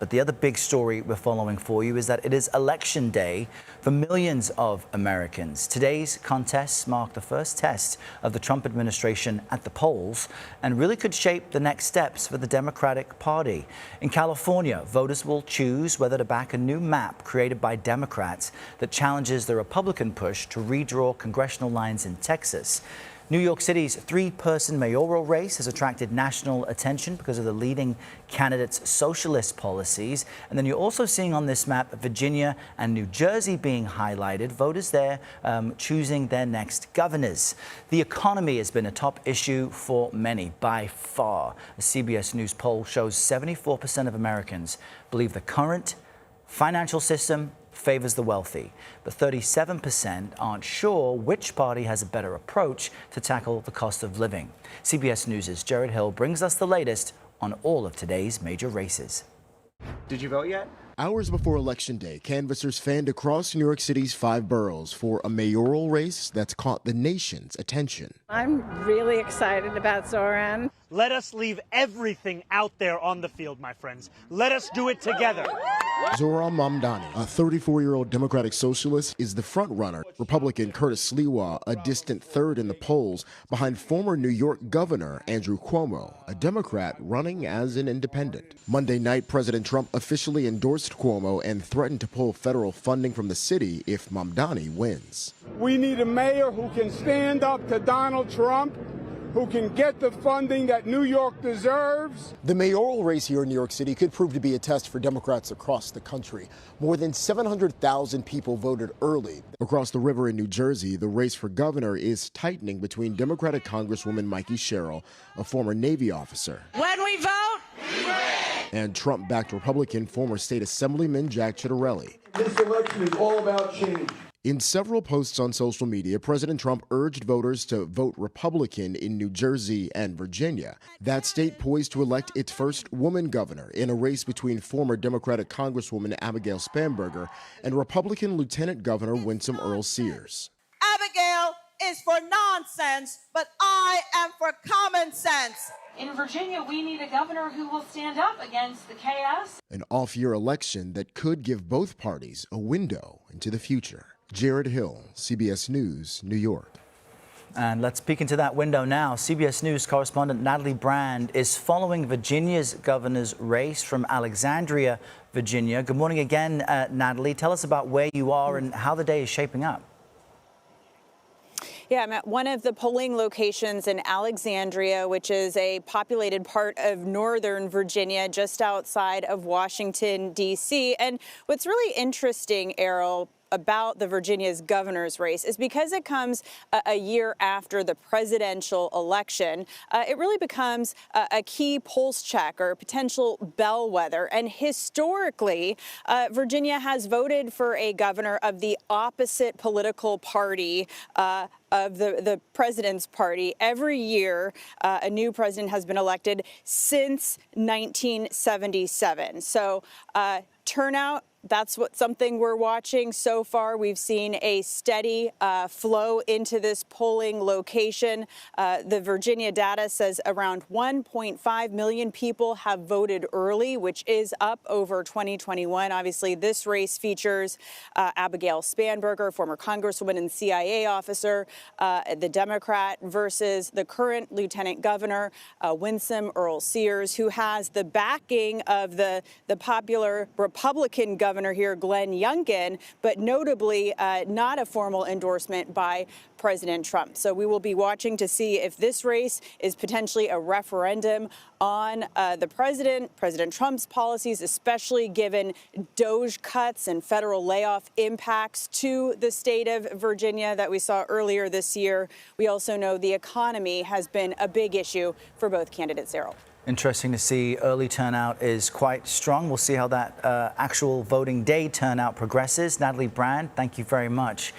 But the other big story we're following for you is that it is election day for millions of Americans. Today's contests mark the first test of the Trump administration at the polls and really could shape the next steps for the Democratic Party. In California, voters will choose whether to back a new map created by Democrats that challenges the Republican push to redraw congressional lines in Texas. New York City's three-person mayoral race has attracted national attention because of the leading candidate's socialist policies. And then you're also seeing on this map Virginia and New Jersey being highlighted, voters there choosing their next governors. The economy has been a top issue for many by far. A CBS News poll shows 74% of Americans believe the current financial system favors the wealthy, but 37% aren't sure which party has a better approach to tackle the cost of living. CBS News' Jared Hill brings us the latest on all of today's major races. Did you vote yet? Hours before Election Day, canvassers fanned across New York City's 5 boroughs for a mayoral race that's caught the nation's attention. I'm really excited about Zoran. Let us leave everything out there on the field, my friends. Let us do it together. Zoran Mamdani, a 34-year-old Democratic socialist, is the front-runner. Republican Curtis Sliwa, a distant third in the polls, behind former New York Governor Andrew Cuomo, a Democrat running as an independent. Monday night, President Trump officially endorsed Cuomo and threatened to pull federal funding from the city if Mamdani wins. We need a mayor who can stand up to Donald Trump, who can get the funding that New York deserves. The mayoral race here in New York City could prove to be a test for Democrats across the country. More than 700,000 people voted early. Across the river in New Jersey, the race for governor is tightening between Democratic Congresswoman Mikey Sherrill, a former Navy officer, When we vote, and Trump-backed Republican former State Assemblyman Jack Ciattarelli. This election is all about change. In several posts on social media, President Trump urged voters to vote Republican in New Jersey and Virginia. That state poised to elect its first woman governor in a race between former Democratic Congresswoman Abigail Spanberger and Republican Lieutenant Governor Winsome Earl-Sears. Abigail is for nonsense, but I am for common sense. In Virginia, we need a governor who will stand up against the chaos. An off-year election that could give both parties a window into the future. Jared Hill, CBS News, New York. And let's peek into that window now. CBS News correspondent Natalie Brand is following Virginia's governor's race from Alexandria, Virginia. Good morning again, Natalie. Tell us about where you are and how the day is shaping up. Yeah, I'm at one of the polling locations in Alexandria, which is a populated part of northern Virginia, just outside of Washington, D.C. And what's really interesting, Errol, about the Virginia's governor's race is because it comes a year after the presidential election, it really becomes a key pulse check or potential bellwether. And historically, Virginia has voted for a governor of the opposite political party of the president's party. Every year, a new president has been elected since 1977. So turnout, that's something we're watching so far. We've seen a steady flow into this polling location. The Virginia data says around 1.5 million people have voted early, which is up over 2021. Obviously, this race features Abigail Spanberger, former Congresswoman and CIA officer, the Democrat, versus the current Lieutenant Governor, Winsome Earl-Sears, who has the backing of the popular Republican governor here, Glenn Youngkin, but notably not a formal endorsement by President Trump. So we will be watching to see if this race is potentially a referendum on President Trump's policies, especially given DOGE cuts and federal layoff impacts to the state of Virginia that we saw earlier this year. We also know the economy has been a big issue for both candidates, Errol. Interesting to see. Early turnout is quite strong. We'll see how that actual voting day turnout progresses. Natalie Brand, thank you very much.